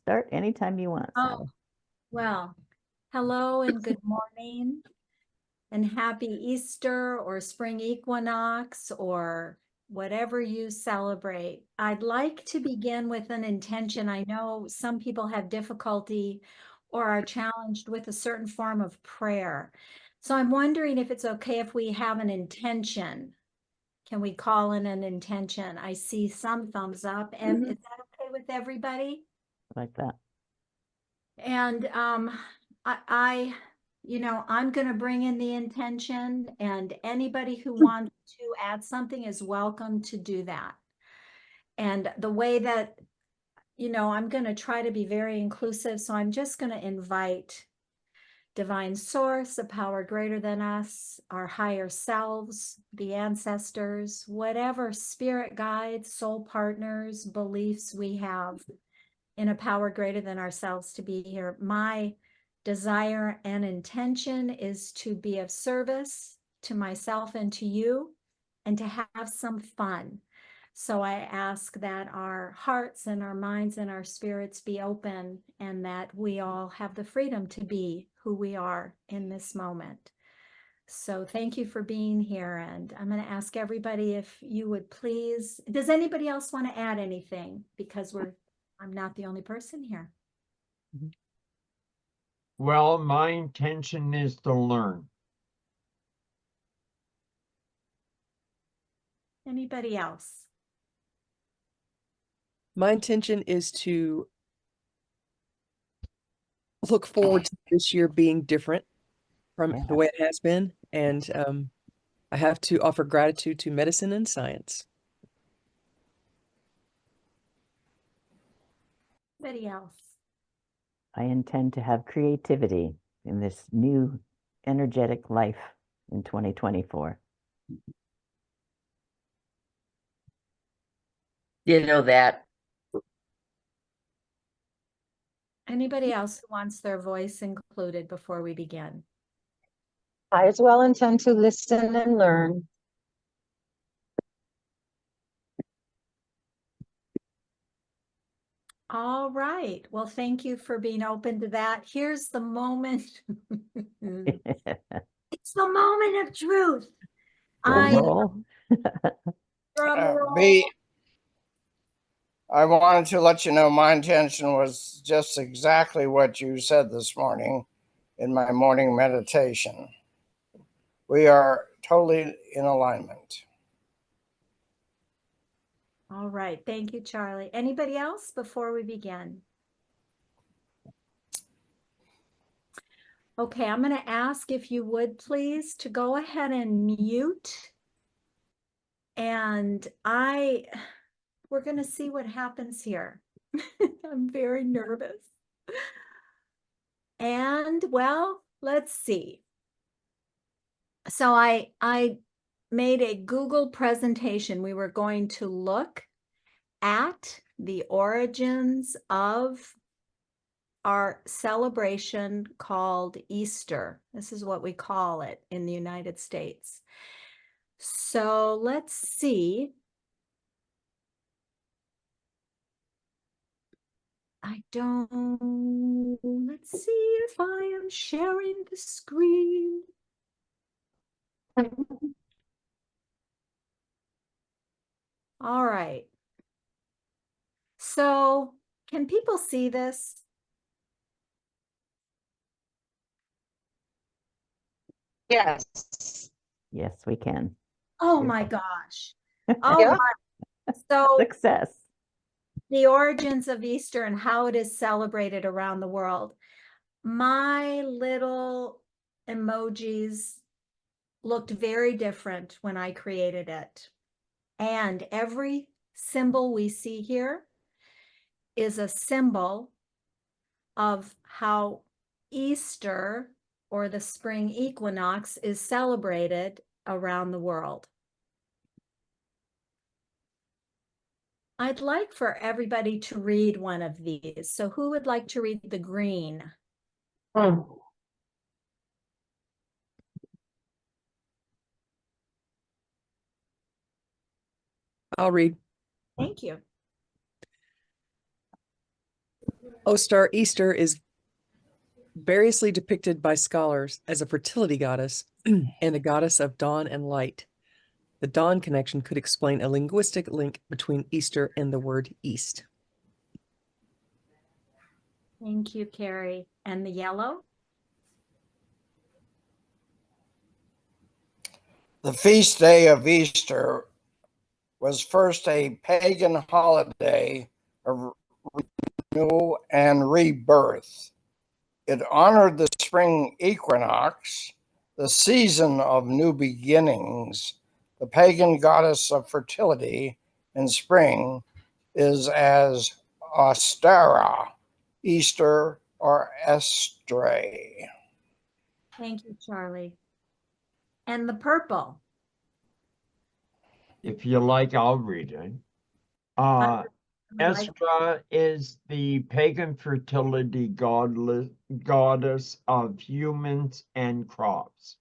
start anytime you want, Sally. Well, hello and good morning and happy Easter or spring equinox or whatever you celebrate. I'd like to begin with an intention. I know some people have difficulty or are challenged with a certain form of prayer. So I'm wondering if it's okay if we have an intention. Can we call in an intention? I see some thumbs up. And is that okay with everybody? Like that. And I'm going to bring in the intention, and anybody who wants to add something is welcome to do that. And the way that, I'm going to try to be very inclusive. So I'm just going to invite divine source, a power greater than us, our higher selves, the ancestors, whatever spirit guides, soul partners, beliefs we have in a power greater than ourselves to be here. My desire and intention is to be of service to myself and to you, and to have some fun. So I ask that our hearts and our minds and our spirits be open, and that we all have the freedom to be who we are in this moment. So thank you for being here. And I'm going to ask everybody if you would please, does anybody else want to add anything? Because I'm not the only person here. Well, my intention is to learn. Anybody else? My intention is to look forward to this year being different from the way it has been. And I have to offer gratitude to medicine and science. Anybody else? I intend to have creativity in this new energetic life in 2024. You know that. Anybody else who wants their voice included before we begin? I as well intend to listen and learn. All right. Well, thank you for being open to that. Here's the moment. It's the moment of truth. I wanted to let you know my intention was just exactly what you said this morning in my morning meditation. We are totally in alignment. All right. Thank you, Charlie. Anybody else before we begin? Okay, I'm going to ask if you would please to go ahead and mute. And we're going to see what happens here. I'm very nervous. And well, let's see. So I made a Google presentation. We were going to look at the origins of our celebration called Easter. This is what we call it in the United States. So let's see. Let's see if I am sharing the screen. All right. So can people see this? Yes. Yes, we can. Oh my gosh. Oh my. So Success. the origins of Easter and how it is celebrated around the world. My little emojis looked very different when I created it. And every symbol we see here is a symbol of how Easter, or the spring equinox, is celebrated around the world. I'd like for everybody to read one of these. So who would like to read the green? I'll read. Thank you. Ēastre is variously depicted by scholars as a fertility goddess and a goddess of dawn and light. The dawn connection could explain a linguistic link between Easter and the word east. Thank you, Carrie. And the yellow? The feast day of Easter was first a pagan holiday of renewal and rebirth. It honored the spring equinox, the season of new beginnings. The pagan goddess of fertility in spring is as Ôstara, Easter, or Ēastre. Thank you, Charlie. And the purple? If you like, I'll read it. I like- Ēastre is the pagan fertility goddess of humans and crops.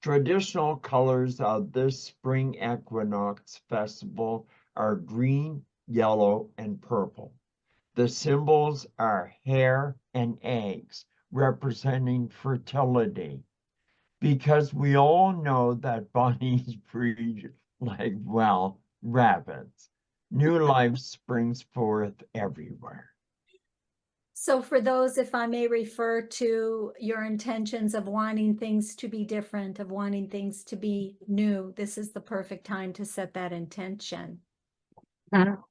Traditional colors of this spring equinox festival are green, yellow, and purple. The symbols are hair and eggs, representing fertility. Because we all know that bunnies breed like, well, rabbits. New life springs forth everywhere. So for those, if I may refer to your intentions of wanting things to be different, of wanting things to be new, this is the perfect time to set that intention. Mhm.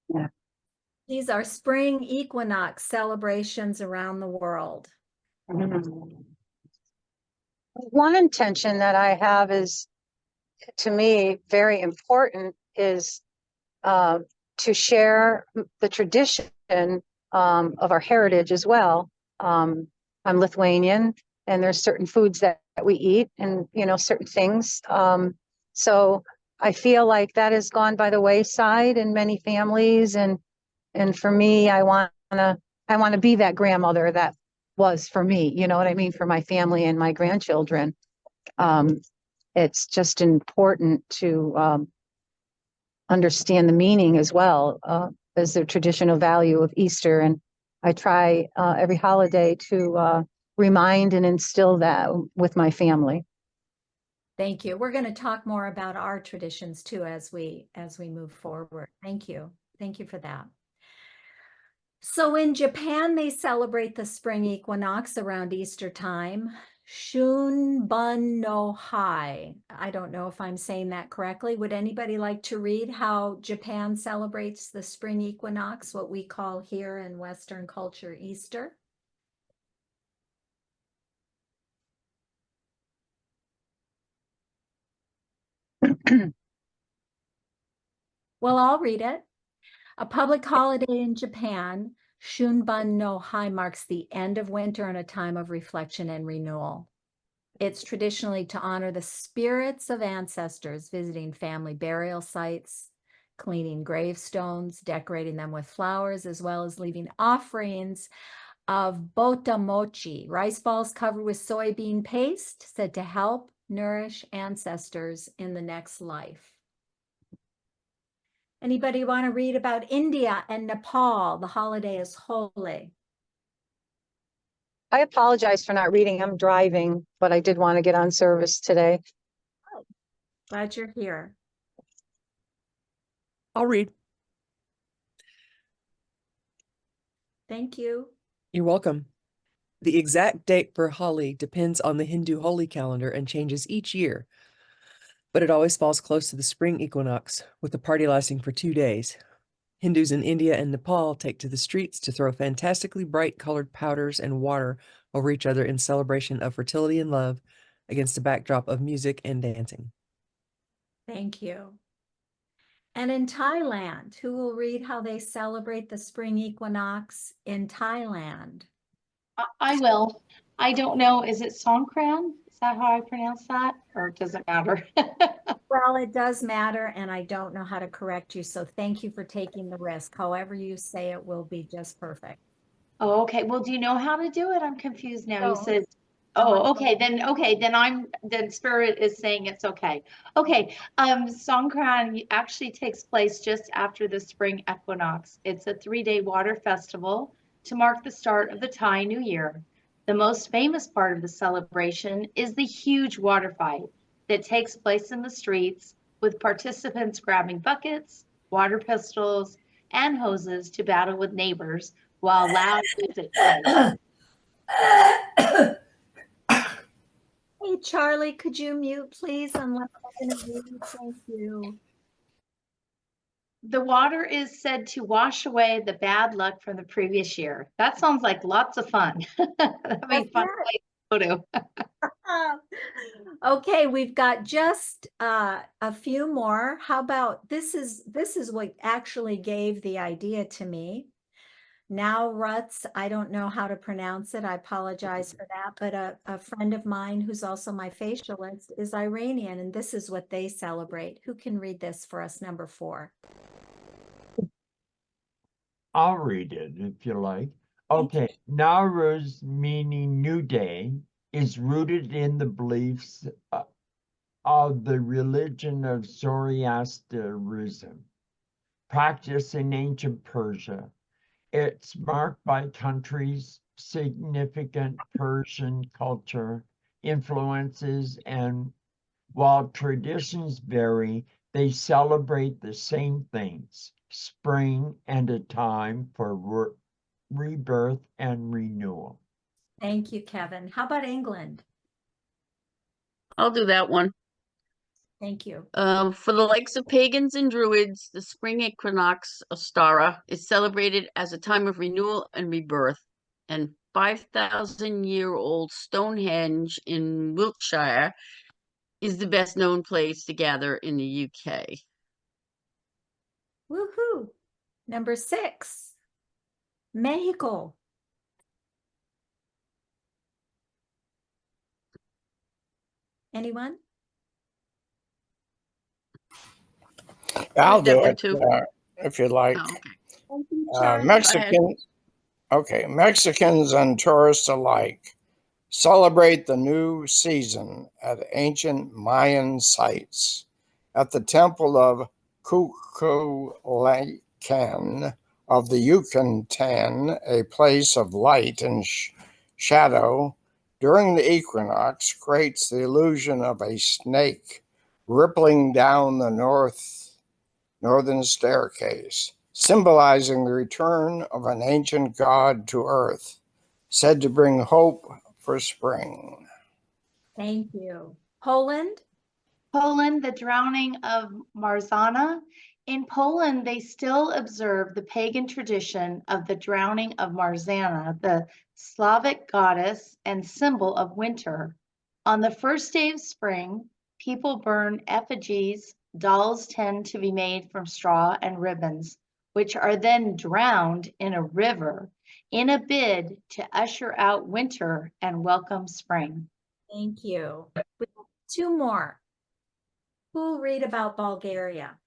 Yeah. These are spring equinox celebrations around the world. One intention that I have is, to me, very important is to share the tradition of our heritage as well. I'm Lithuanian, and there's certain foods that we eat, and certain things. So I feel like that has gone by the wayside in many families, and for me, I want to be that grandmother that was for me. You know what I mean? For my family and my grandchildren. It's just important to understand the meaning as well as the traditional value of Easter. And I try every holiday to remind and instill that with my family. Thank you. We're going to talk more about our traditions too as we move forward. Thank you. Thank you for that. So in Japan, they celebrate the spring equinox around Easter time. Shunbun no Hai. I don't know if I'm saying that correctly. Would anybody like to read how Japan celebrates the spring equinox, what we call here in Western culture Easter? Well, I'll read it. A public holiday in Japan, Shunbun no Hai marks the end of winter and a time of reflection and renewal. It's traditionally to honor the spirits of ancestors, visiting family burial sites, cleaning gravestones, decorating them with flowers, as well as leaving offerings of botamochi, rice balls covered with soybean paste, said to help nourish ancestors in the next life. Anybody want to read about India and Nepal? The holiday is Holi. I apologize for not reading. I'm driving, but I did want to get on service today. Glad you're here. I'll read. Thank you. You're welcome. The exact date for Holi depends on the Hindu holy calendar and changes each year, but it always falls close to the spring equinox, with the party lasting for 2 days. Hindus in India and Nepal take to the streets to throw fantastically bright colored powders and water over each other in celebration of fertility and love against a backdrop of music and dancing. Thank you. And in Thailand, who will read how they celebrate the spring equinox in Thailand? I will. I don't know. Is it Songkran? Is that how I pronounce that? Or does it matter? Well, it does matter, and I don't know how to correct you, so thank you for taking the risk. However you say it will be just perfect. Oh, okay. Well, do you know how to do it? I'm confused now. You So, said Oh, okay, then Spirit is saying it's okay. Okay, Songkran actually takes place just after the spring equinox. It's a 3-day water festival to mark the start of the Thai New Year. The most famous part of the celebration is the huge water fight that takes place in the streets, with participants grabbing buckets, water pistols, and hoses to battle with neighbors while loud music plays. Hey, Charlie, could you mute, please? Unless I'm gonna read. Thank you. The water is said to wash away the bad luck from the previous year. That sounds like lots of fun. That'd be fun to go to. Okay, we've got just a few more. How about this is what actually gave the idea to me. Now Ruts, I don't know how to pronounce it. I apologize for that, but a friend of mine who's also my facialist is Iranian, and this is what they celebrate. Who can read this for us, number 4? I'll read it if you like. Thank you. Okay, Nowruz, meaning new day, is rooted in the beliefs of the religion of Zoroastrianism, practiced in ancient Persia. It's marked by countries' significant Persian culture influences, and while traditions vary, they celebrate the same things: spring and a time for rebirth and renewal. Thank you, Kevin. How about England? I'll do that one. Thank you. For the likes of pagans and druids, the spring equinox, Ôstara, is celebrated as a time of renewal and rebirth. And 5,000-year-old Stonehenge in Wiltshire is the best known place to gather in the UK. Woohoo! Number 6, Mexico. Anyone? I'll that do one it too. if you like. Oh, okay. Thank you, Charlie. Mexicans and tourists alike celebrate the new season at ancient Mayan sites. At the temple of Kukulkan of the Yucatan, a place of light and shadow, during the equinox creates the illusion of a snake rippling down the northern staircase, symbolizing the return of an ancient god to earth, said to bring hope for spring. Thank you. Poland? Poland, the drowning of Marzana. In Poland, they still observe the pagan tradition of the drowning of Marzana, the Slavic goddess and symbol of winter. On the first day of spring, people burn effigies. Dolls tend to be made from straw and ribbons, which are then drowned in a river in a bid to usher out winter and welcome spring. Thank you. We have 2 more. Who will read about Bulgaria?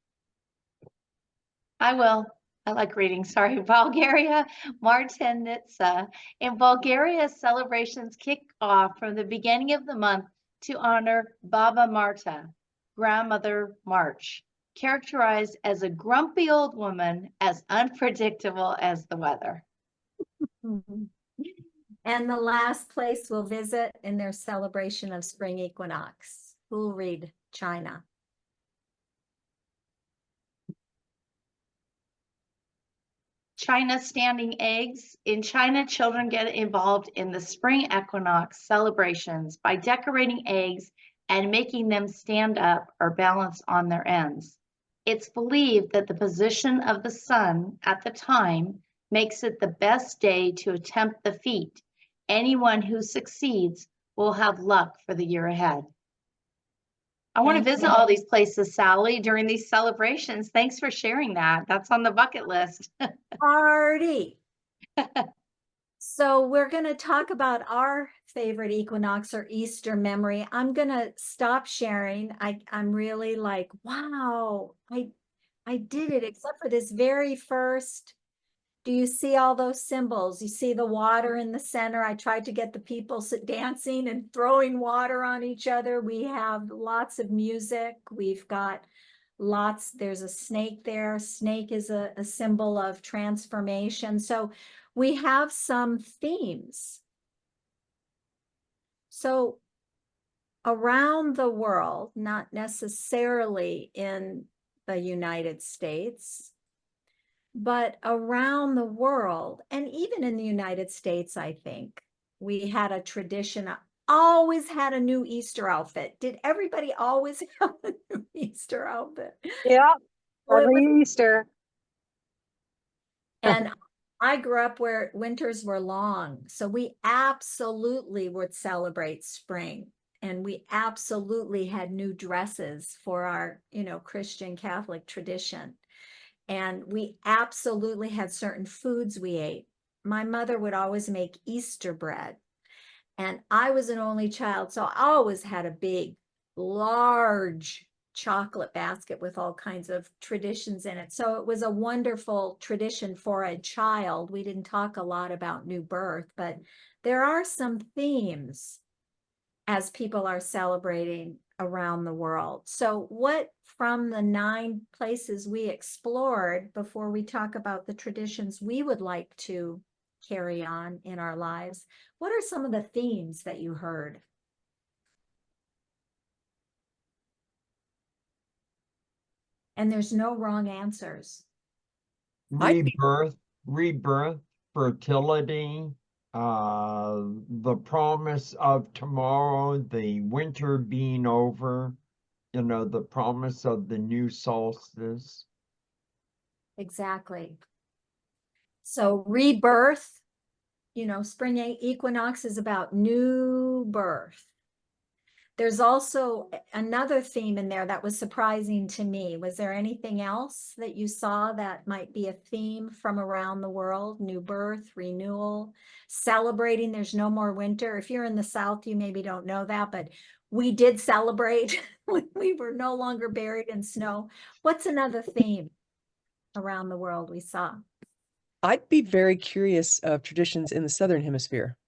I will. I like reading. Sorry. Bulgaria, Martinitsa. In Bulgaria, celebrations kick off from the beginning of the month to honor Baba Marta, Grandmother March, characterized as a grumpy old woman as unpredictable as the weather. And the last place we'll visit in their celebration of spring equinox. Who will read China? China standing eggs. In China, children get involved in the spring equinox celebrations by decorating eggs and making them stand up or balance on their ends. It's believed that the position of the sun at the time makes it the best day to attempt the feat. Anyone who succeeds will have luck for the year ahead. I want to visit all these places, Sally, during these celebrations. Thanks for sharing that. That's on the bucket list. Party. So we're going to talk about our favorite equinox or Easter memory. I'm going to stop sharing. I'm really like, wow, I did it, except for this very first Do you see all those symbols? You see the water in the center. I tried to get the people dancing and throwing water on each other. We have lots of music. We've got lots, there's a snake there. Snake is a symbol of transformation. So we have some themes. So around the world, not necessarily in the United States, but around the world, and even in the United States, I think, we had a tradition, always had a new Easter outfit. Did everybody always have a new Easter outfit? Yeah, Oh, it was- every Easter. and I grew up where winters were long, so we absolutely would celebrate spring. And we absolutely had new dresses for our, Christian Catholic tradition. And we absolutely had certain foods we ate. My mother would always make Easter bread. And I was an only child, so I always had a big, large chocolate basket with all kinds of traditions in it. So it was a wonderful tradition for a child. We didn't talk a lot about new birth, but there are some themes as people are celebrating around the world. So what from the 9 places we explored, before we talk about the traditions we would like to carry on in our lives, what are some of the themes that you heard? And there's no wrong answers. Rebirth, fertility, the promise of tomorrow, the winter being over, the promise of the new solstice. Exactly. So rebirth, spring equinox is about new birth. There's also another theme in there that was surprising to me. Was there anything else that you saw that might be a theme from around the world? New birth, renewal, celebrating there's no more winter. If you're in the South, you maybe don't know that, but we did celebrate when we were no longer buried in snow. What's another theme around the world we saw? I'd be very curious of traditions in the Southern Hemisphere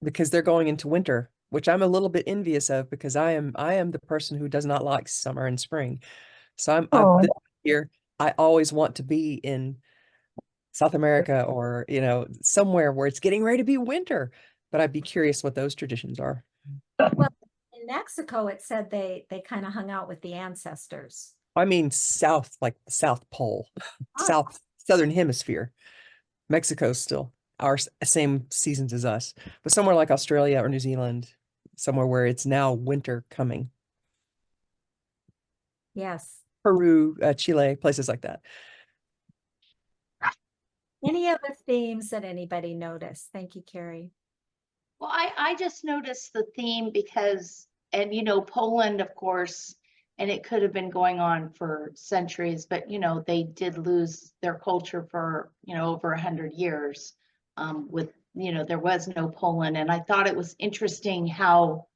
because they're going into winter, which I'm a little bit envious of because I am the person who does not like summer and spring. So this year, I always want to be in South America or, somewhere where it's getting ready to be winter. But I'd be curious what those traditions are. Well, in Mexico, it said they kind of hung out with the ancestors. I mean, south, like the South Pole, Southern Hemisphere. Mexico's still our same seasons as us, but somewhere like Australia or New Zealand, somewhere where it's now winter coming. Yes. Peru, Chile, places like that. Any other themes that anybody noticed? Thank you, Carrie. Well, I just noticed the theme because, and Poland, of course, and it could have been going on for centuries, but they did lose their culture for over 100 years. With there was no Poland, and I thought it was interesting how,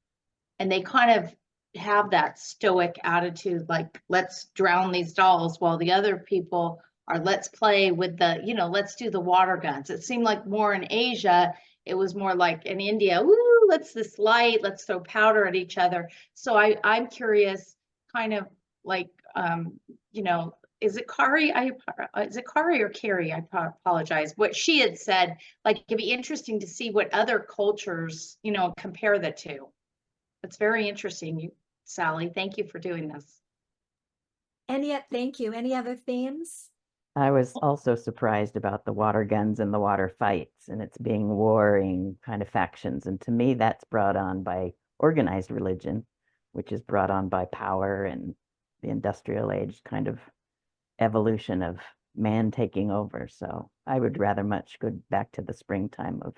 and they kind of have that stoic attitude, like let's drown these dolls, while the other people are let's play with the let's do the water guns. It seemed like more in Asia. It was more like in India, woo, let's this light, let's throw powder at each other. So I'm curious, kind of like, is it Kari? Is it Kari or Carrie? I apologize. What she had said, like it'd be interesting to see what other cultures, compare the two. It's very interesting, Sally. Thank you for doing this. Thank you. Any other themes? I was also surprised about the water guns and the water fights, and it's being warring kind of factions. And to me, that's brought on by organized religion, which is brought on by power and the industrial age kind of evolution of man taking over. So I would rather much go back to the springtime of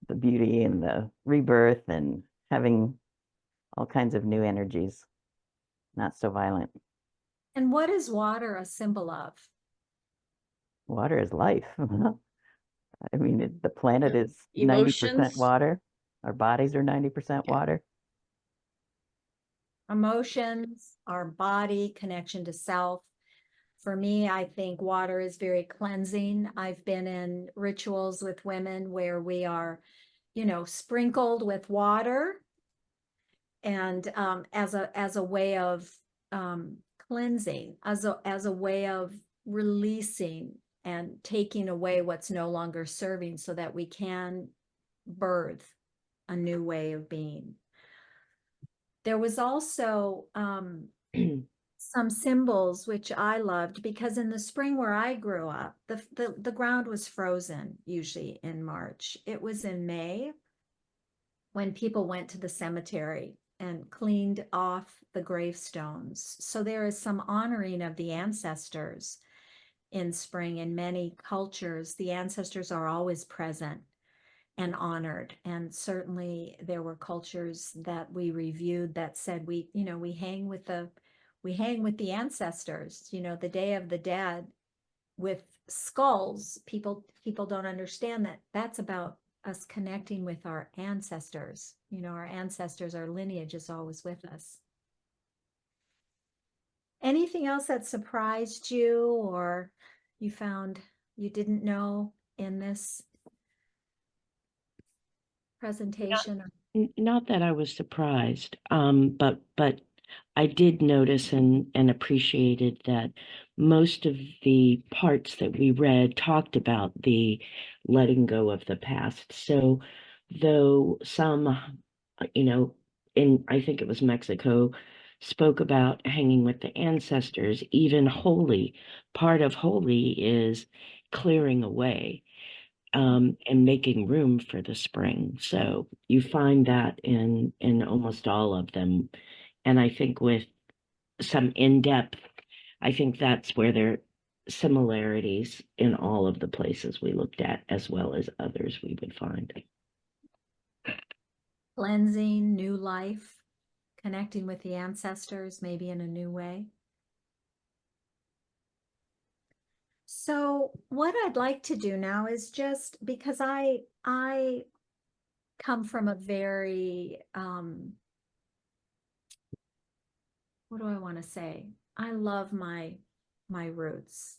the beauty and the rebirth and having all kinds of new energies, not so violent. And what is water a symbol of? Water is life. I mean, the planet is 90% Emotions. water. Our bodies are 90% Yeah. water. Emotions, our body, connection to self. For me, I think water is very cleansing. I've been in rituals with women where we are, sprinkled with water, and as a way of cleansing, as a way of releasing and taking away what's no longer serving, so that we can birth a new way of being. There was also some symbols which I loved, because in the spring where I grew up, the ground was frozen usually in March. It was in May when people went to the cemetery and cleaned off the gravestones. So there is some honoring of the ancestors in spring. In many cultures, the ancestors are always present and honored. And certainly there were cultures that we reviewed that said we hang with the ancestors, the Day of the Dead with skulls. People don't understand that that's about us connecting with our ancestors. Our ancestors, our lineage is always with us. Anything else that surprised you, or you found you didn't know in this presentation? Not that I was surprised, but I did notice and appreciated that most of the parts that we read talked about the letting go of the past. So though some, I think it was Mexico, spoke about hanging with the ancestors, even holy, part of holy is clearing away and making room for the spring. So you find that in almost all of them. And I think with some in-depth, I think that's where there are similarities in all of the places we looked at, as well as others we would find. Cleansing, new life, connecting with the ancestors, maybe in a new way. So what I'd like to do now is, just because I come from a very, what do I want to say? I love my roots.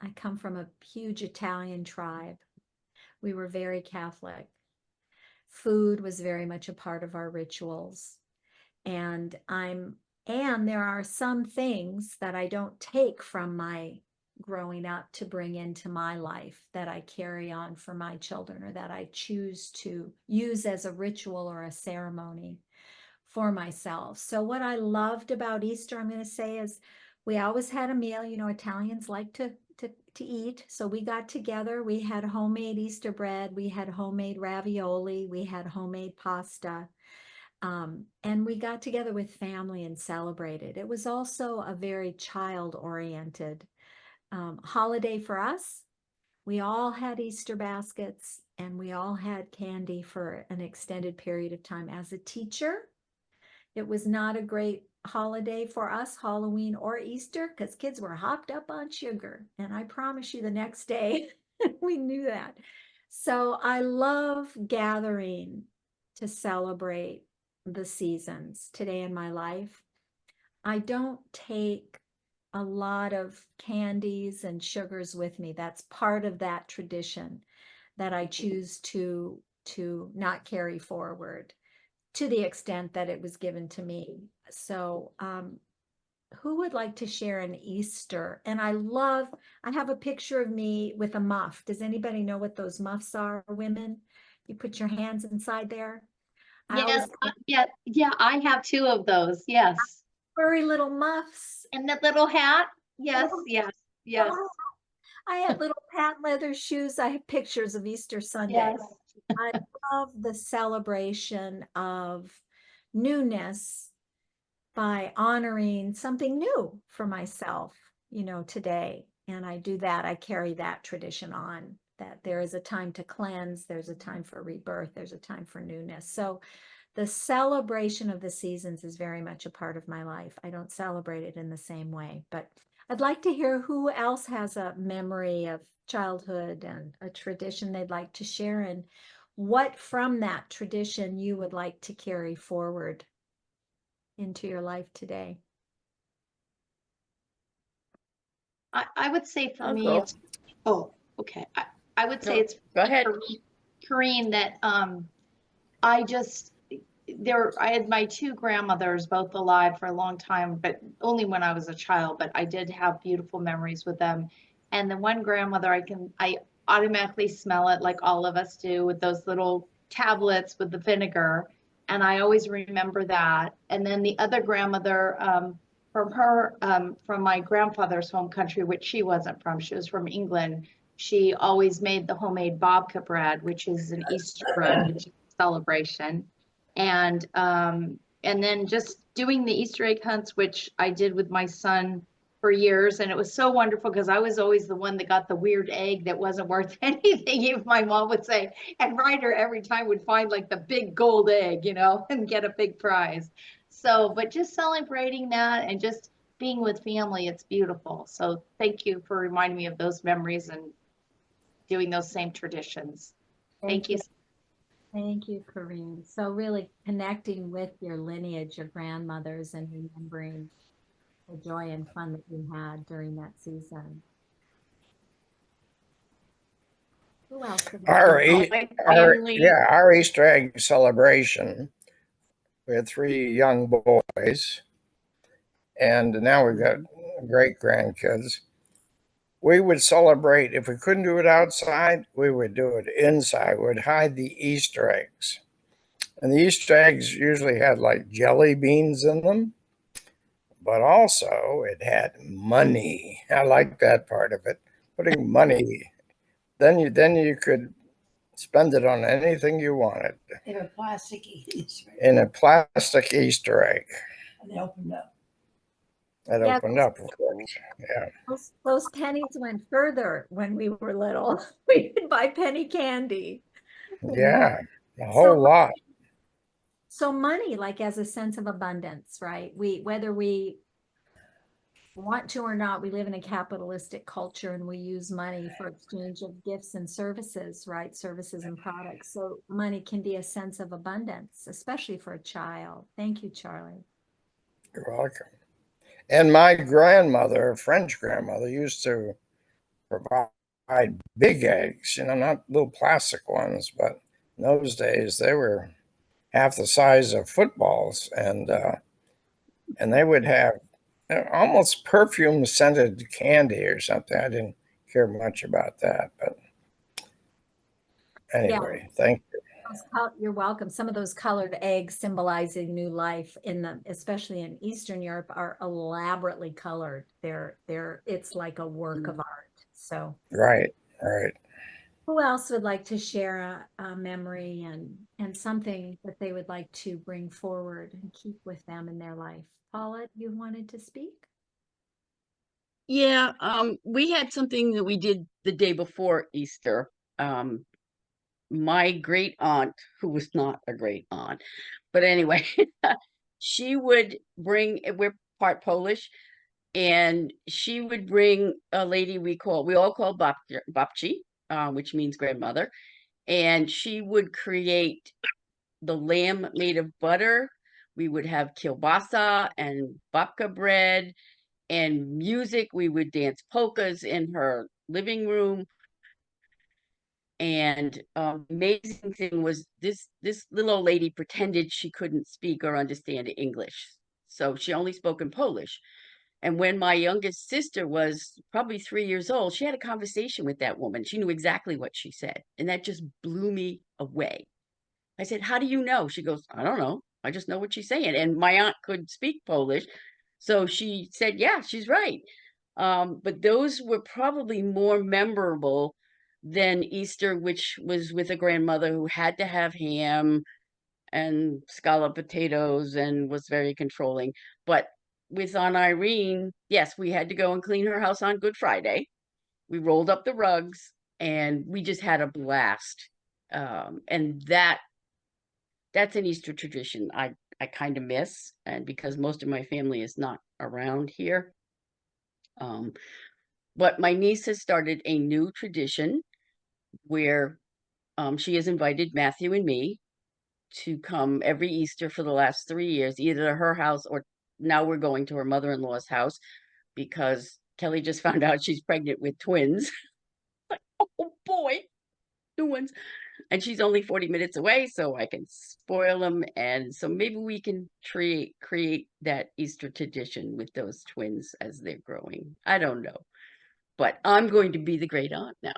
I come from a huge Italian tribe. We were very Catholic. Food was very much a part of our rituals. And there are some things that I don't take from my growing up to bring into my life that I carry on for my children, or that I choose to use as a ritual or a ceremony for myself. So what I loved about Easter, I'm going to say, is we always had a meal. Italians like to eat. So we got together, we had homemade Easter bread, we had homemade ravioli, we had homemade pasta. And we got together with family and celebrated. It was also a very child-oriented holiday for us. We all had Easter baskets, and we all had candy for an extended period of time. As a teacher, it was not a great holiday for us, Halloween or Easter, because kids were hopped up on sugar. And I promise you, the next day, we knew that. So I love gathering to celebrate the seasons today in my life. I don't take a lot of candies and sugars with me. That's part of that tradition that I choose to not carry forward, to the extent that it was given to me. So who would like to share an Easter? And I have a picture of me with a muff. Does anybody know what those muffs are, women? You put your hands inside there. Yeah, I have 2 of those. Yes. Furry little muffs. And the little hat. Yes, yes. I had little patent leather shoes. I have pictures of Easter Sunday. Yes. I love the celebration of newness by honoring something new for myself, today. And I do that. I carry that tradition on, that there is a time to cleanse, there's a time for rebirth, there's a time for newness. So the celebration of the seasons is very much a part of my life. I don't celebrate it in the same way, but I'd like to hear who else has a memory of childhood and a tradition they'd like to share, and what from that tradition you would like to carry forward into your life today. I would say for I'll me, go. it's, oh, okay. I would say No, it's go ahead. Corrine, that I just I had my two grandmothers both alive for a long time, but only when I was a child, but I did have beautiful memories with them. And the one grandmother, I automatically smell it like all of us do with those little tablets with the vinegar. And I always remember that. And then the other grandmother, from my grandfather's home country, which she wasn't from, she was from England. She always made the homemade babka bread, which is an Easter bread, which is a celebration. And then just doing the Easter egg hunts, which I did with my son for years. And it was so wonderful because I was always the one that got the weird egg that wasn't worth anything. Even my mom would say, and Ryder every time would find like the big gold egg, and get a big prize. So, but just celebrating that and just being with family, it's beautiful. So thank you for reminding me of those memories and doing those same traditions. Thank you. Thank you, Corrine. So really connecting with your lineage of grandmothers and remembering the joy and fun that you had during that season. Who else? Our, My family, our Easter egg celebration. We had 3 young boys, and now we've got great grandkids. We would celebrate, if we couldn't do it outside, we would do it inside. We'd hide the Easter eggs. And the Easter eggs usually had like jelly beans in them, but also it had money. I like that part of it. Putting money, then you could spend it on anything you wanted. In a plastic Easter egg. In a plastic Easter egg. And they opened up. That Yeah, opened up, of course. Yeah. Those pennies went further when we were little. We could buy penny candy. Yeah, a whole lot. So money, like as a sense of abundance, right? Whether we want to or not, we live in a capitalistic culture and we use money for exchange of gifts and services, right? Services and products. So money can be a sense of abundance, especially for a child. Thank you, Charlie. You're welcome. And my grandmother, French grandmother, used to provide big eggs, not little plastic ones, but in those days they were half the size of footballs, and they would have almost perfume scented candy or something. I didn't care much about that, but anyway, thank you. You're welcome. Some of those colored eggs symbolizing new life especially in Eastern Europe, are elaborately colored. It's like a work of art. So Right. who else would like to share a memory and something that they would like to bring forward and keep with them in their life? Paula, you wanted to speak? yeah, we had something that we did the day before Easter. My great aunt, who was not a great aunt, but anyway, she would bring, we're part Polish, and she would bring a lady we all call babci, which means grandmother, and she would create the lamb made of butter. We would have kielbasa and babka bread and music. We would dance polkas in her living room. And amazing thing was this little old lady pretended she couldn't speak or understand English, so she only spoke in Polish. And when my youngest sister was probably 3 years old, she had a conversation with that woman. She knew exactly what she said, and that just blew me away. I said, "How do you know?" She goes, "I don't know. I just know what she's saying." And my aunt could speak Polish, so she said, "Yeah, she's right." But those were probably more memorable than Easter, which was with a grandmother who had to have ham and scalloped potatoes and was very controlling. But with Aunt Irene, yes, we had to go and clean her house on Good Friday. We rolled up the rugs and we just had a blast. And that's an Easter tradition I kind of miss, and because most of my family is not around here. But my niece has started a new tradition where she has invited Matthew and me to come every Easter for the last 3 years, either to her house or now we're going to her mother-in-law's house because Kelly just found out she's pregnant with twins. Like, oh boy, new ones. And she's only 40 minutes away, so I can spoil them. And so maybe we can create that Easter tradition with those twins as they're growing. I don't know. But I'm going to be the great aunt now.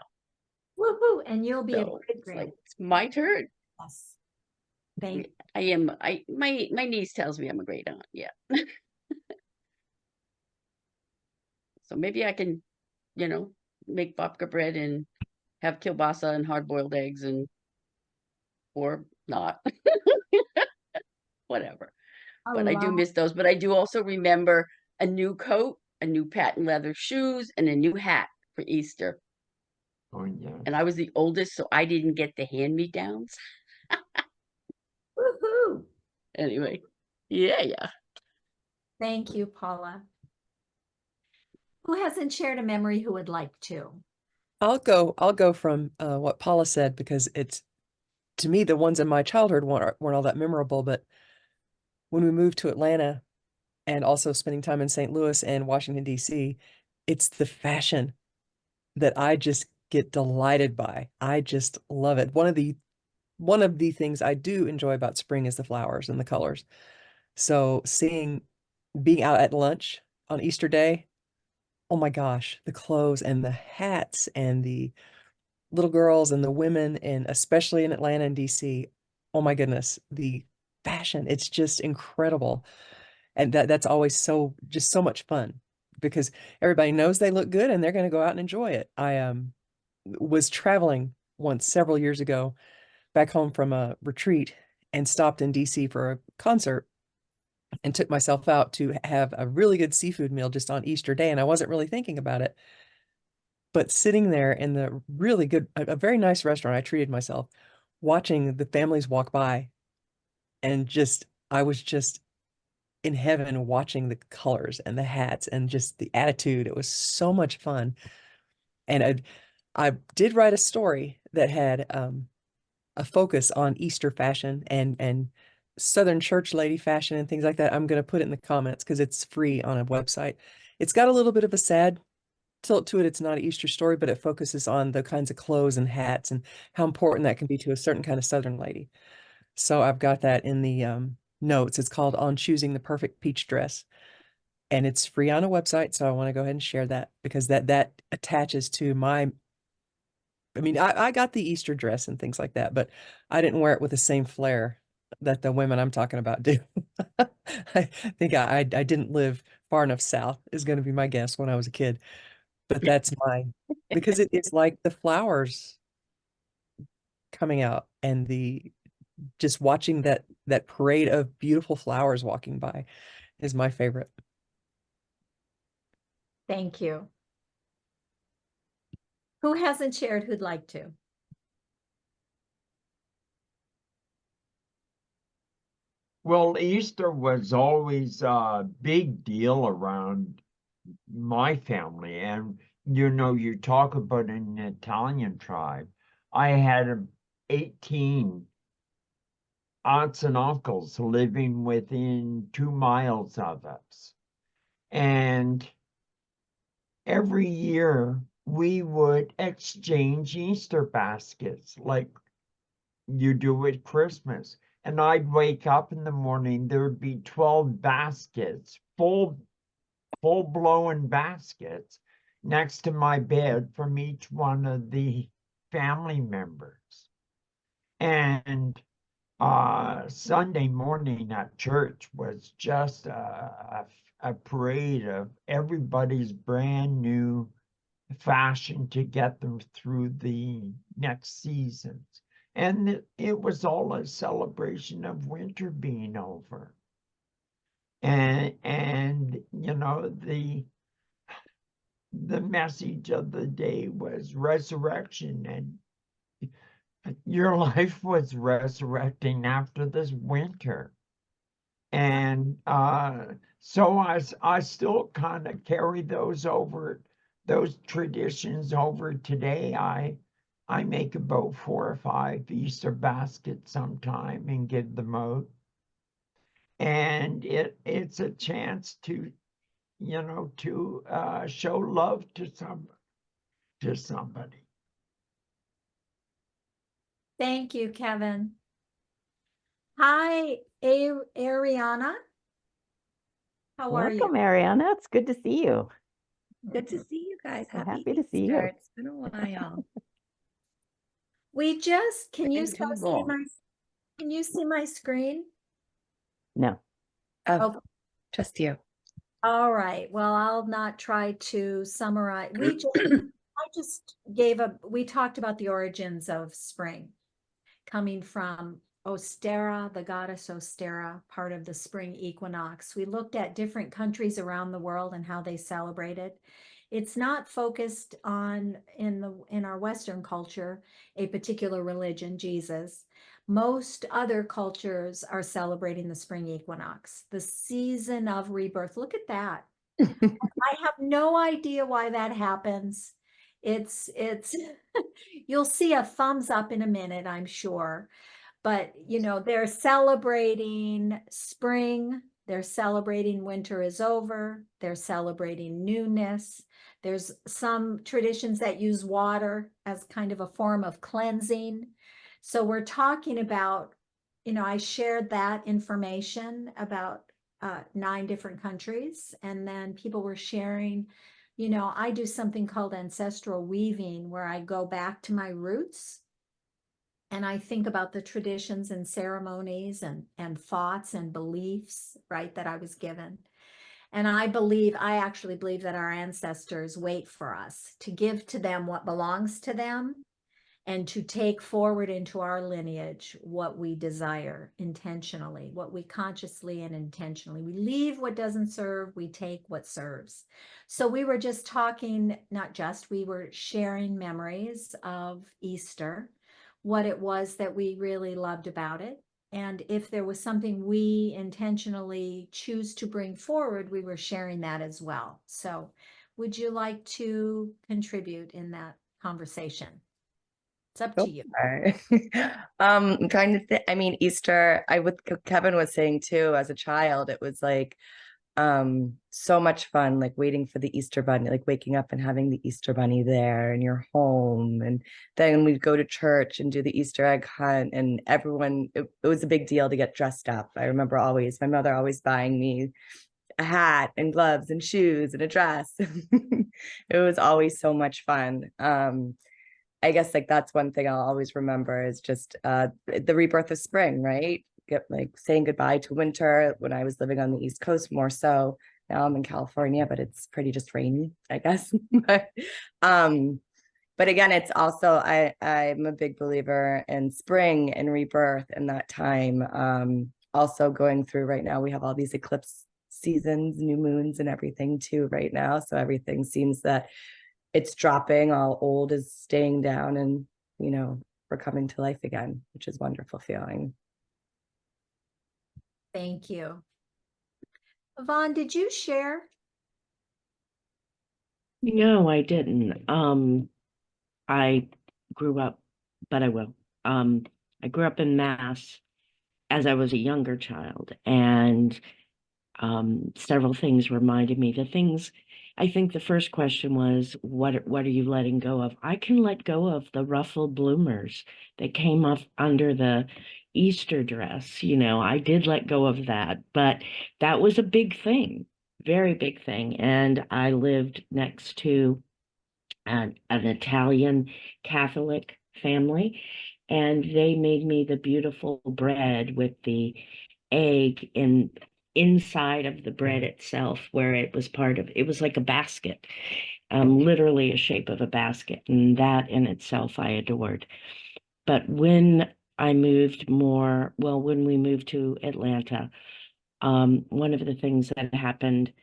Woohoo! And you'll be a So great it's like great. it's my turn. Yes. Thank I am my niece tells me I'm a great aunt. Yeah. So maybe I can, make babka bread and have kielbasa and hard-boiled eggs or not. Whatever. But I do miss those. But I do also remember a new coat, a new patent leather shoes, and a new hat for Easter. Oh, yeah. And I was the oldest, so I didn't get the hand-me-downs. Woohoo! Anyway, yeah. Thank you, Paula. Who hasn't shared a memory who would like to? I'll go from what Paula said, because it's, to me, the ones in my childhood weren't all that memorable. But when we moved to Atlanta and also spending time in St. Louis and Washington, D.C., it's the fashion that I just get delighted by. I just love it. One of the things I do enjoy about spring is the flowers and the colors. So being out at lunch on Easter Day, oh my gosh, the clothes and the hats and the little girls and the women, and especially in Atlanta and DC, oh my goodness, the fashion, it's just incredible. And that's always just so much fun, because everybody knows they look good and they're going to go out and enjoy it. I was traveling once several years ago back home from a retreat and stopped in DC for a concert, and took myself out to have a really good seafood meal just on Easter Day. And I wasn't really thinking about it, but sitting there in the really good, a very nice restaurant, I treated myself, watching the families walk by, and I was just in heaven watching the colors and the hats and just the attitude. It was so much fun. And I did write a story that had a focus on Easter fashion and Southern church lady fashion and things like that. I'm going to put it in the comments because it's free on a website. It's got a little bit of a sad tilt to it. It's not an Easter story, but it focuses on the kinds of clothes and hats and how important that can be to a certain kind of Southern lady. So I've got that in the notes. It's called On Choosing the Perfect Peach Dress, and it's free on a website. So I want to go ahead and share that, because that attaches to I got the Easter dress and things like that, but I didn't wear it with the same flair that the women I'm talking about do. I think I didn't live far enough south, is going to be my guess, when I was a kid. But that's because it's like the flowers coming out and just watching that parade of beautiful flowers walking by is my favorite. Thank you. Who hasn't shared who'd like to? Well, Easter was always a big deal around my family. And, you talk about an Italian tribe. I had 18 aunts and uncles living within 2 miles of us. And every year we would exchange Easter baskets like you do at Christmas. And I'd wake up in the morning, there would be 12 baskets, full-blown baskets next to my bed from each one of the family members. And Sunday morning at church was just a parade of everybody's brand new fashion to get them through the next seasons. And it was all a celebration of winter being over. And the message of the day was resurrection, and your life was resurrecting after this winter. And so I still kind of carry those traditions over today. I make about 4 or 5 Easter baskets sometime and give them out. And it's a chance to to show love to somebody. Thank you, Kevin. Hi, Ariana. How are you? Welcome, Ariana. It's good to see you. Good to see you guys. So Happy happy to see you. Easter. It's been a while. Can you Been too see long. can you see my screen? No. Oh, Okay. just you. All right. Well, I'll not try to summarize. We talked about the origins of spring coming from Ôstara, the goddess Ôstara, part of the spring equinox. We looked at different countries around the world and how they celebrated. It's not focused on in our Western culture, a particular religion, Jesus. Most other cultures are celebrating the spring equinox, the season of rebirth. Look at that. I have no idea why that happens. It's you'll see a thumbs up in a minute, I'm sure. But they're celebrating spring, they're celebrating winter is over, they're celebrating newness. There's some traditions that use water as kind of a form of cleansing. So we're talking about, I shared that information about 9 different countries, and then people were sharing, I do something called ancestral weaving, where I go back to my roots and I think about the traditions and ceremonies and thoughts and beliefs, right, that I was given. And I actually believe that our ancestors wait for us to give to them what belongs to them and to take forward into our lineage what we desire intentionally, what we consciously and intentionally. We leave what doesn't serve, we take what serves. So we were just talking, we were sharing memories of Easter, what it was that we really loved about it. And if there was something we intentionally choose to bring forward, we were sharing that as well. So would you like to contribute in that conversation? It's up to you. I'm trying to think. I mean, Easter, Kevin was saying too, as a child, it was like so much fun, like waiting for the Easter bunny, like waking up and having the Easter bunny there in your home. And then we'd go to church and do the Easter egg hunt, and everyone, it was a big deal to get dressed up. I remember my mother always buying me a hat and gloves and shoes and a dress. It was always so much fun. I guess like that's one thing I'll always remember is just the rebirth of spring, right? Like saying goodbye to winter when I was living on the East Coast more so. Now I'm in California, but it's pretty just rainy, I guess. But again, it's also I'm a big believer in spring and rebirth and that time. Also going through right now, we have all these eclipse seasons, new moons and everything too right now. So everything seems that it's dropping, all old is staying down, and we're coming to life again, which is a wonderful feeling. Thank you. Yvonne, did you share? No, I didn't. I grew up, but I will. I grew up in Mass as I was a younger child, and several things reminded me. I think the first question was, what are you letting go of? I can let go of the ruffled bloomers that came up under the Easter dress. I did let go of that, but that was a big thing, very big thing. And I lived next to an Italian Catholic family, and they made me the beautiful bread with the egg inside of the bread itself, where it was like a basket, literally a shape of a basket, and that in itself I adored. But when we moved to Atlanta, one of the things that happened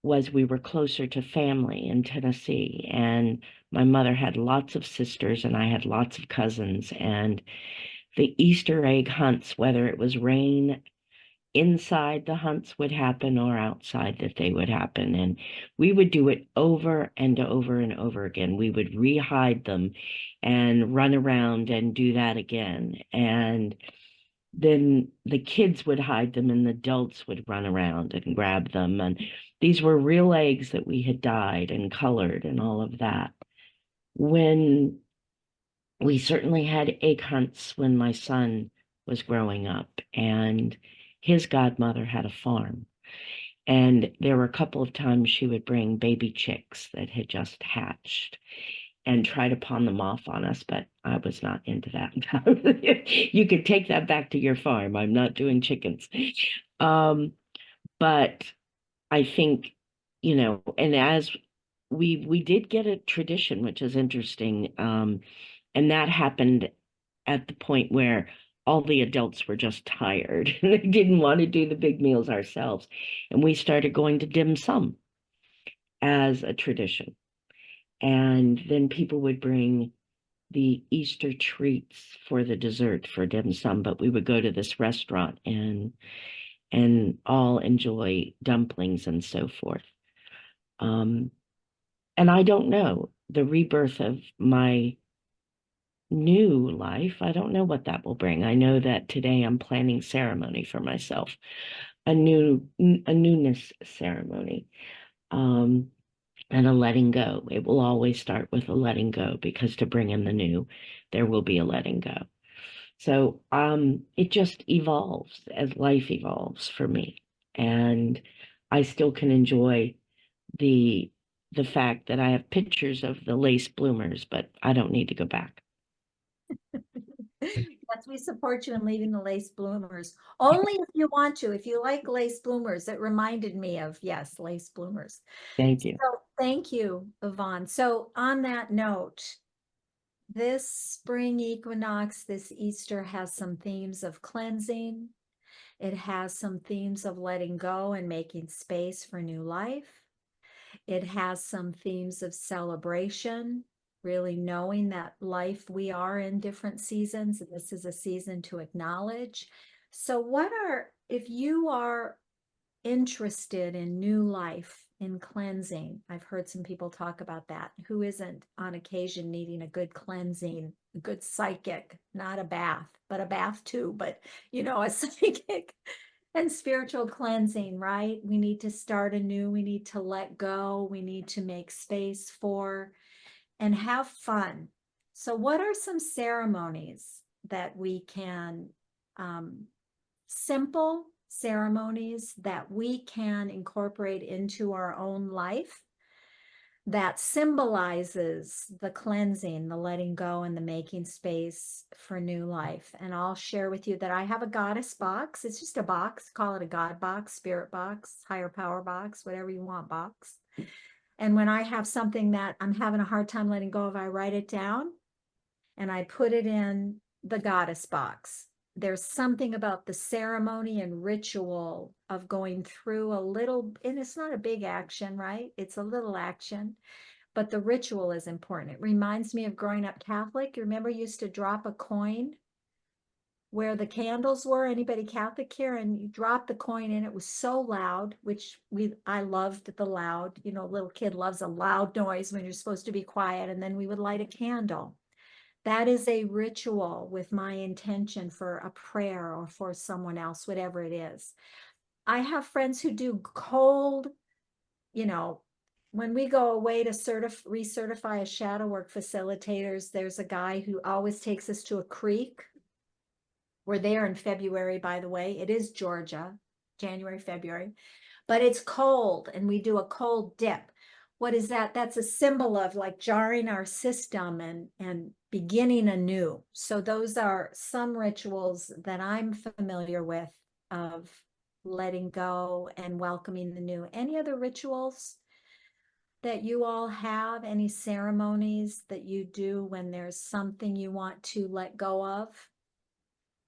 was we were closer to family in Tennessee, and my mother had lots of sisters and I had lots of cousins, and the Easter egg hunts, whether it was rain inside the hunts would happen or outside that they would happen. And we would do it over and over and over again. We would re-hide them and run around and do that again. And then the kids would hide them and the adults would run around and grab them. And these were real eggs that we had dyed and colored and all of that. When we certainly had egg hunts when my son was growing up, and his godmother had a farm. And there were a couple of times she would bring baby chicks that had just hatched and try to pawn them off on us, but I was not into that. You could take that back to your farm. I'm not doing chickens. But I think, and as we did get a tradition, which is interesting, and that happened at the point where all the adults were just tired. They didn't want to do the big meals ourselves. And we started going to dim sum as a tradition. And then people would bring the Easter treats for the dessert for dim sum, but we would go to this restaurant and all enjoy dumplings and so forth. And I don't know, the rebirth of my new life, I don't know what that will bring. I know that today I'm planning ceremony for myself, a newness ceremony, and a letting go. It will always start with a letting go, because to bring in the new, there will be a letting go. So it just evolves as life evolves for me, and I still can enjoy the fact that I have pictures of the lace bloomers, but I don't need to go back. Yes, we support you in leaving the lace bloomers. Only if you want to. If you like lace bloomers, it reminded me of, yes, lace bloomers. Thank you. So thank you, Yvonne. So on that note, this spring equinox, this Easter has some themes of cleansing. It has some themes of letting go and making space for new life. It has some themes of celebration, really knowing that life, we are in different seasons, and this is a season to acknowledge. So if you are interested in new life, in cleansing, I've heard some people talk about that. Who isn't on occasion needing a good cleansing, a good psychic, not a bath, but a bath too, but a psychic and spiritual cleansing, right? We need to start anew. We need to let go. We need to make space for and have fun. So what are some ceremonies that we can, simple ceremonies that we can incorporate into our own life that symbolizes the cleansing, the letting go, and the making space for new life? And I'll share with you that I have a goddess box. It's just a box, call it a God box, spirit box, higher power box, whatever you want box. And when I have something that I'm having a hard time letting go of, I write it down and I put it in the goddess box. There's something about the ceremony and ritual of going through a little, and it's not a big action, right? It's a little action, but the ritual is important. It reminds me of growing up Catholic. You remember you used to drop a coin where the candles were. Anybody Catholic here? And you drop the coin in. It was so loud, which I loved the loud, a little kid loves a loud noise when you're supposed to be quiet. And then we would light a candle. That is a ritual with my intention for a prayer or for someone else, whatever it is. I have friends who do cold, when we go away to recertify as shadow work facilitators, there's a guy who always takes us to a creek. We're there in February, by the way. It is Georgia, January, February, but it's cold and we do a cold dip. What is that? That's a symbol of like jarring our system and beginning anew. So those are some rituals that I'm familiar with of letting go and welcoming the new. Any other rituals that you all have? Any ceremonies that you do when there's something you want to let go of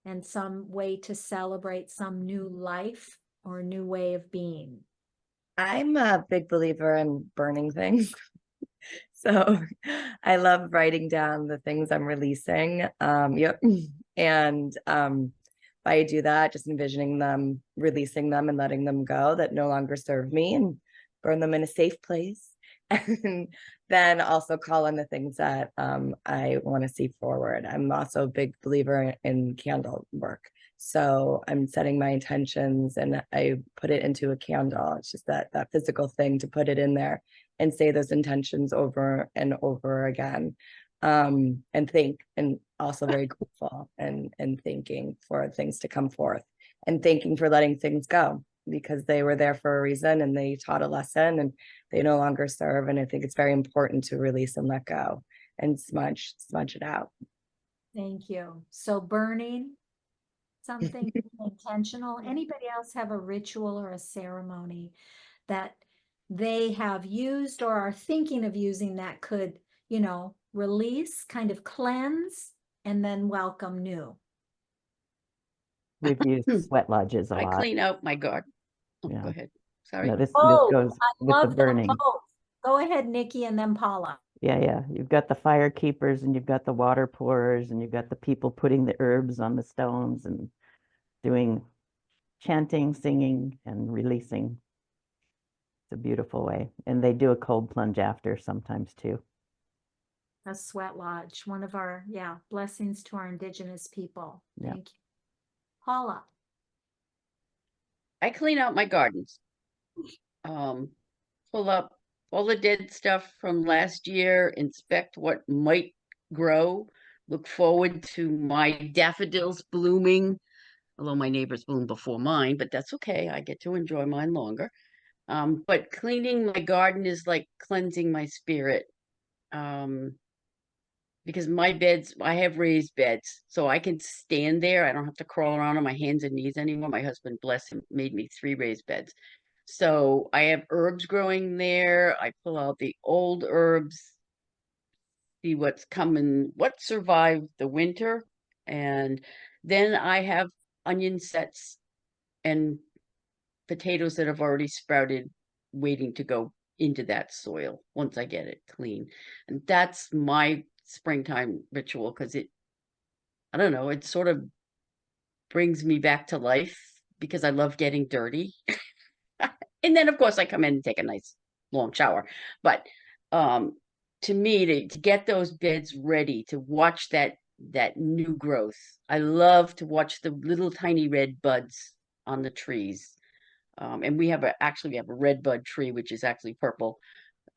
and some way to celebrate some new life or new way of being? I'm a big believer in burning things. So I love writing down the things I'm releasing. Yep. And I do that, just envisioning them, releasing them and letting them go that no longer serve me, and burn them in a safe place. And then also call on the things that I want to see forward. I'm also a big believer in candle work. So I'm setting my intentions and I put it into a candle. It's just that physical thing to put it in there and say those intentions over and over again. And think, and also very grateful and thanking for things to come forth and thanking for letting things go, because they were there for a reason and they taught a lesson and they no longer serve. And I think it's very important to release and let go and smudge it out. Thank you. So burning something intentional. Anybody else have a ritual or a ceremony that they have used or are thinking of using that could, you know, release, kind of cleanse, and then welcome new? We've used sweat lodges a I lot. clean out my garden. Oh, Yeah. go ahead. Sorry. No, this Oh, goes I with the love them burning. both. Go ahead, Nikki, and then Paula. Yeah. You've got the fire keepers and you've got the water pourers and you've got the people putting the herbs on the stones and doing chanting, singing, and releasing. It's a beautiful way. And they do a cold plunge after sometimes too. A sweat lodge, one of our, blessings to our indigenous people. Yeah. Thank you. Paula. I clean out my gardens. Pull up all the dead stuff from last year, inspect what might grow, look forward to my daffodils blooming, although my neighbors bloom before mine, but that's okay. I get to enjoy mine longer. But cleaning my garden is like cleansing my spirit. Because my beds, I have raised beds, so I can stand there. I don't have to crawl around on my hands and knees anymore. My husband, bless him, made me 3 raised beds. So I have herbs growing there. I pull out the old herbs, see what's coming, what survived the winter. And then I have onion sets and potatoes that have already sprouted, waiting to go into that soil once I get it clean. And that's my springtime ritual, because I don't know, it sort of brings me back to life because I love getting dirty. And then of course I come in and take a nice long shower. But to me, to get those beds ready, to watch that new growth. I love to watch the little tiny red buds on the trees. And we have a red bud tree, which is actually purple.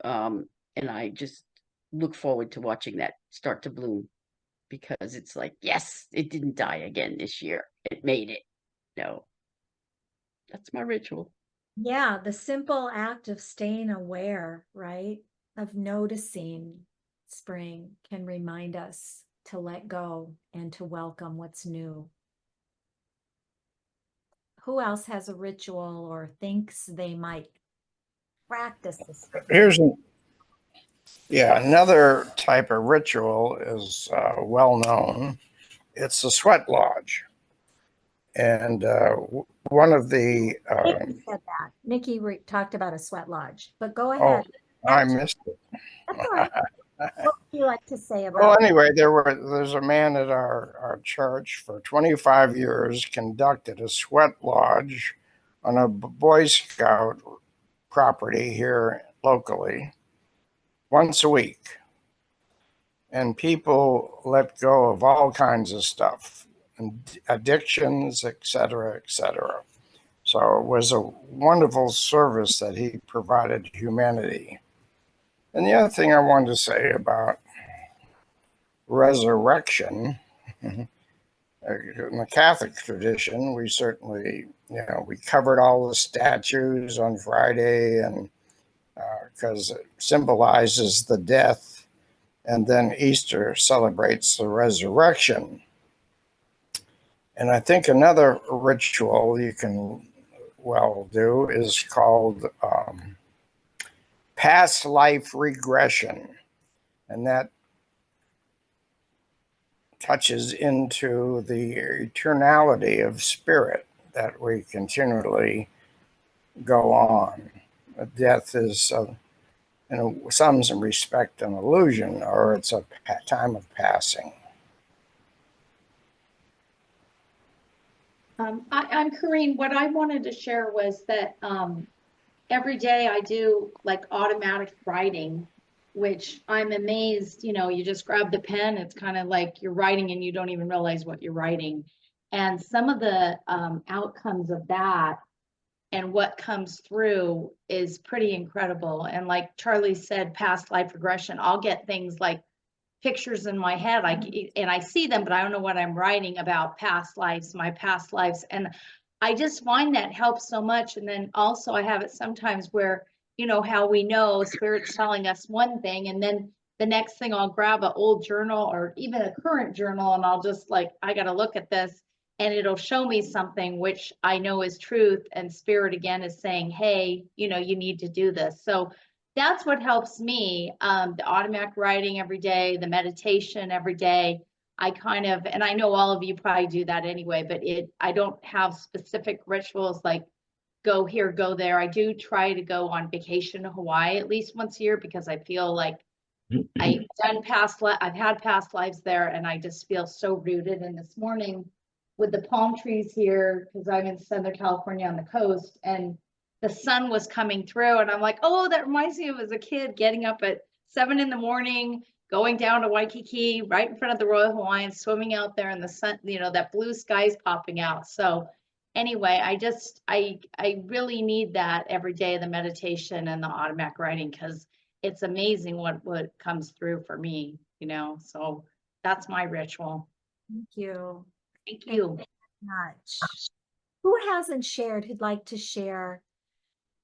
And I just look forward to watching that start to bloom, because it's like, yes, it didn't die again this year. It made it. No, that's my ritual. Yeah, the simple act of staying aware, right? Of noticing spring can remind us to let go and to welcome what's new. Who else has a ritual or thinks they might practice this? Here's another type of ritual is well known. It's the sweat lodge. And one of the Nikki said that. Nikki talked about a sweat lodge, but go ahead. I missed it. That's all right. What would you like to say about Well, anyway, there's a man at our church for 25 years conducted a sweat lodge on a Boy Scout property here locally once a week. And people let go of all kinds of stuff, and addictions, etc., etc. So it was a wonderful service that he provided to humanity. And the other thing I wanted to say about resurrection, in the Catholic tradition, we certainly, we covered all the statues on Friday, and because it symbolizes the death, and then Easter celebrates the resurrection. And I think another ritual you can do is called past life regression. And that touches into the eternality of spirit that we continually go on. Death is, in some respect, an illusion, or it's a time of passing. I'm Corrine. What I wanted to share was that every day I do like automatic writing, which I'm amazed, you know, you just grab the pen, it's kind of like you're writing and you don't even realize what you're writing. And some of the outcomes of that and what comes through is pretty incredible. And like Charlie said, past life regression, I'll get things like pictures in my head, and I see them, but I don't know what I'm writing about past lives, my past lives. And I just find that helps so much. And then also I have it sometimes where, you know, how we know spirit's telling us one thing, and then the next thing I'll grab an old journal or even a current journal, and I'll just like, I got to look at this, and it'll show me something which I know is truth. And spirit again is saying, hey, you know, you need to do this. So that's what helps me. The automatic writing every day, the meditation every day. I kind of, and I know all of you probably do that anyway, but I don't have specific rituals like go here, go there. I do try to go on vacation to Hawaii at least once a year because I feel like I've had past lives there, and I just feel so rooted. And this morning with the palm trees here, because I'm in Southern California on the coast, and the sun was coming through, and I'm like, oh, that reminds me of as a kid getting up at 7 a.m, going down to Waikiki right in front of the Royal Hawaiian, swimming out there in the sun, you know, that blue sky's popping out. So anyway, I really need that every day, the meditation and the automatic writing, because it's amazing what comes through for me, you know. So that's my ritual. Thank you. Thank you. Much. Who hasn't shared, who'd like to share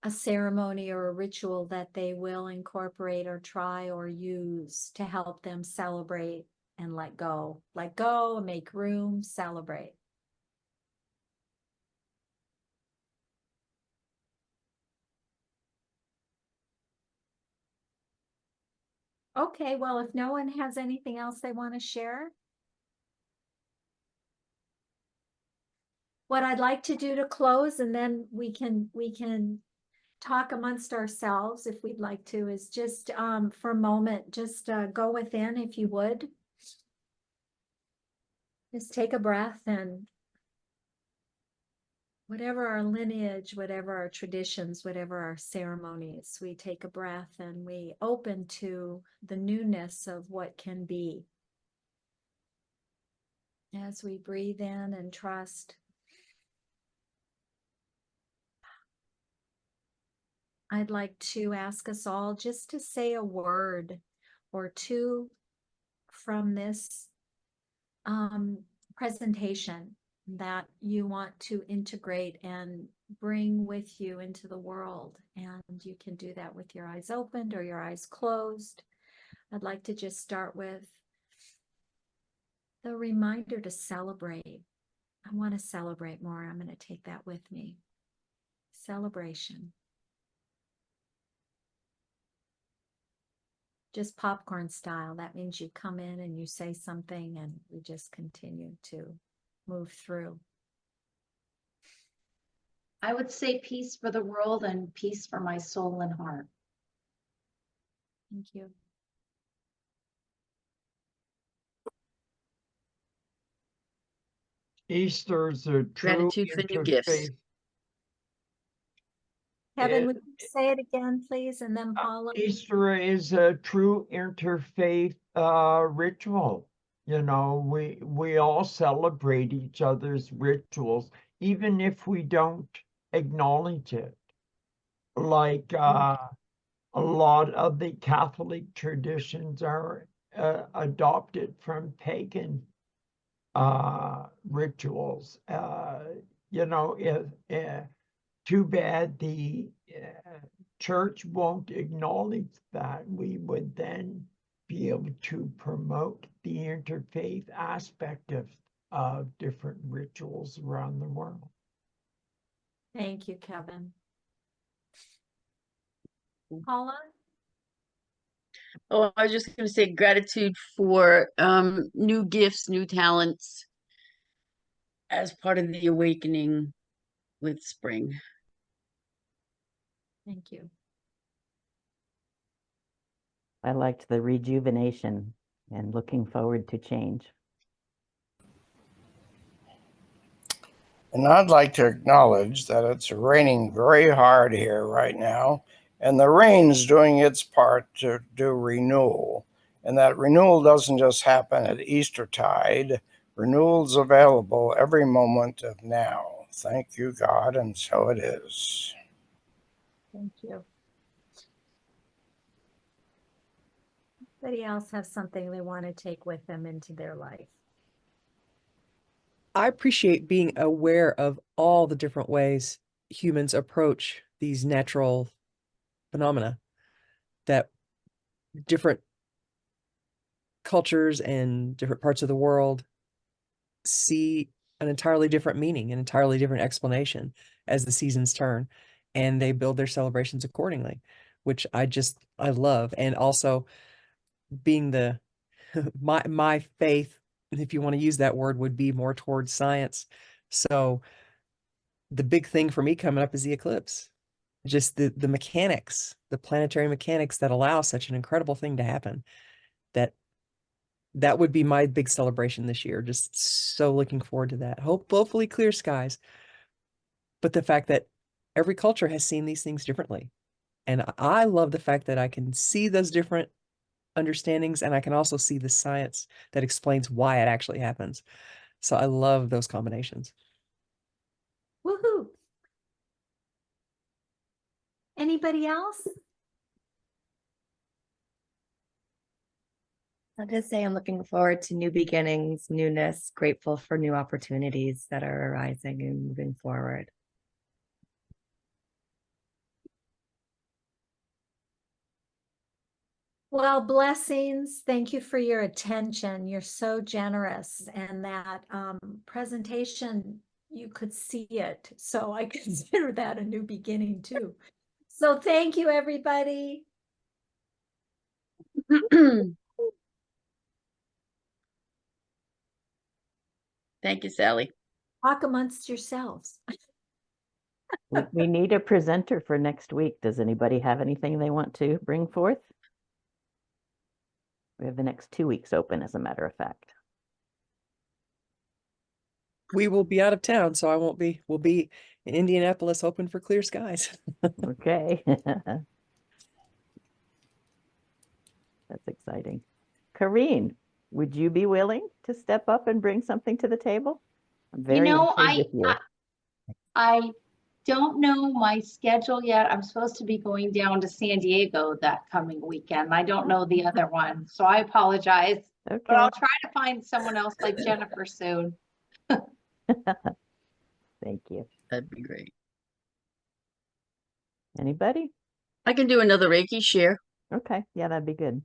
a ceremony or a ritual that they will incorporate or try or use to help them celebrate and let go, make room, celebrate? Okay, well, if no one has anything else they want to share, what I'd like to do to close, and then we can talk amongst ourselves if we'd like to, is just for a moment, just go within, if you would. Just take a breath, and whatever our lineage, whatever our traditions, whatever our ceremonies, we take a breath and we open to the newness of what can be. As we breathe in and trust, I'd like to ask us all just to say a word or two from this presentation that you want to integrate and bring with you into the world. And you can do that with your eyes opened or your eyes closed. I'd like to just start with the reminder to celebrate. I want to celebrate more. I'm going to take that with me. Celebration. Just popcorn style. That means you come in and you say something and we just continue to move through. I would say peace for the world and peace for my soul and heart. Thank you. Easter's a true Gratitude for new gifts. interfaith. Kevin, would you say it again, please? And then Paula. Easter is a true interfaith ritual. You know, we all celebrate each other's rituals, even if we don't acknowledge it. Like a lot of the Catholic traditions are adopted from pagan rituals. You know, too bad the church won't acknowledge that. We would then be able to promote the interfaith aspect of different rituals around the world. Thank you, Kevin. Paula? Oh, I was just going to say gratitude for new gifts, new talents as part of the awakening with spring. Thank you. I liked the rejuvenation and looking forward to change. And I'd like to acknowledge that it's raining very hard here right now and the rain's doing its part to do renewal. And that renewal doesn't just happen at Eastertide. Renewal's available every moment of now. Thank you, God, and so it is. Thank you. Anybody else have something they want to take with them into their life? I appreciate being aware of all the different ways humans approach these natural phenomena, that different cultures and different parts of the world see an entirely different meaning, an entirely different explanation as the seasons turn, and they build their celebrations accordingly, which I love. And also being the my faith, if you want to use that word, would be more towards science. So the big thing for me coming up is the eclipse. Just the mechanics, the planetary mechanics that allow such an incredible thing to happen. That would be my big celebration this year. Just so looking forward to that. Hopefully clear skies. But the fact that every culture has seen these things differently. And I love the fact that I can see those different understandings, and I can also see the science that explains why it actually happens. So I love those combinations. Woohoo! Anybody else? I'll just say I'm looking forward to new beginnings, newness, grateful for new opportunities that are arising and moving forward. Well, blessings. Thank you for your attention. You're so generous. And that presentation, you could see it. So I consider that a new beginning too. So thank you, everybody. Thank you, Sally. Talk amongst yourselves. We need a presenter for next week. Does anybody have anything they want to bring forth? We have the next 2 weeks open, as a matter of fact. We will be out of town, so I won't be. We'll be in Indianapolis, hoping for clear skies. Okay. That's exciting. Kareen, would you be willing to step up and bring something to the table? I'm very intrigued with you. I don't know my schedule yet. I'm supposed to be going down to San Diego that coming weekend. I don't know the other one, so I apologize. Okay. But I'll try to find someone else like Jennifer soon. Thank you. That'd be great. Anybody? I can do another Reiki share. Okay. Yeah, that'd be good.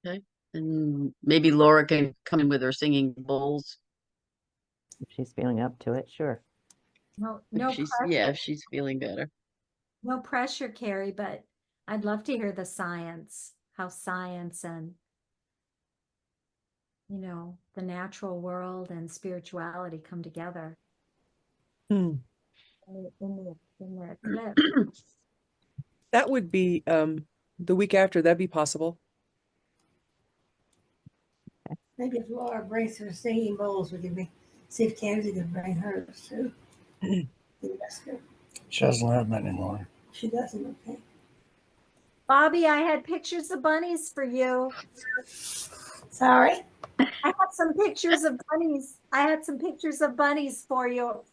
Okay. And maybe Laura can come in with her singing bowls. If she's feeling up to it, sure. No If pressure. if she's feeling better. No pressure, Carrie, but I'd love to hear the science, how science and, the natural world and spirituality come together. In the eclipse. That would be the week after. That'd be possible. Maybe if Laura brings her singing bowls, we can see if Candy can bring hers too. That's good. She doesn't have them anymore. She doesn't, okay. Bobby, I had pictures of bunnies for you. Sorry? I had some pictures of bunnies. I had some pictures of bunnies for you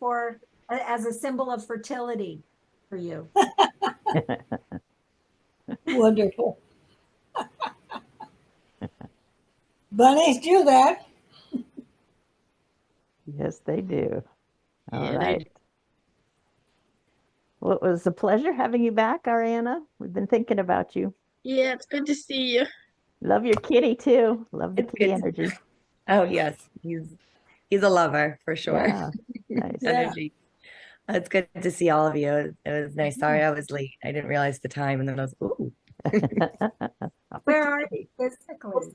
as a symbol of fertility for you. Wonderful. Bunnies do that. Yes, they do. All Yeah, they right. Well, it was a pleasure having you back, Ariana. We've been thinking about you. Yeah, it's good to see you. Love your kitty too. Love the It's kitty good. energy. Oh yes, he's a lover for sure. Yeah, nice. Yeah. Energy. It's good to see all of you. It was nice. Sorry I was late. I didn't realize the time, and then I was, ooh. Where are you physically?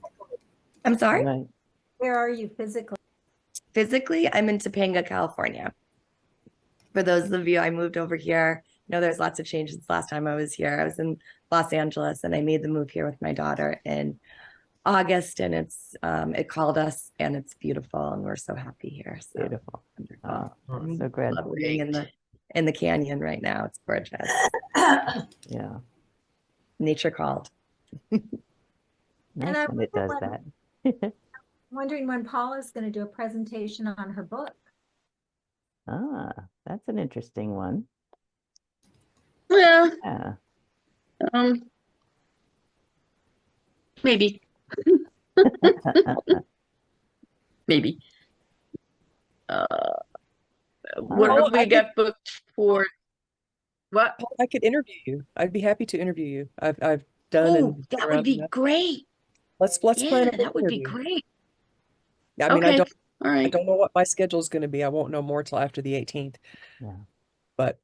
I'm sorry. Right. Where are you physically? Physically, I'm in Topanga, California. For those of you, I moved over here. There's lots of changes since last time I was here. I was in Los Angeles, and I made the move here with my daughter in August, and it called us, and it's beautiful, and we're so happy here. So Beautiful. wonderful. So good. Love being in the canyon right now. It's gorgeous. Yeah. Nature called. Nice I when it wonder does when- that. Wondering when Paula's going to do a presentation on her book. Ah, that's an interesting one. Yeah, Yeah. maybe, maybe. What right. have Oh, we I got booked for? What? Paul, I could interview you. I'd be happy to interview you. I've done Oh, and been that around would be enough. great. Let's plan Yeah, a book that would be interview. great. I mean, Okay, all I right. don't know what my schedule is going to be. I won't know more till after the 18th. Yeah. But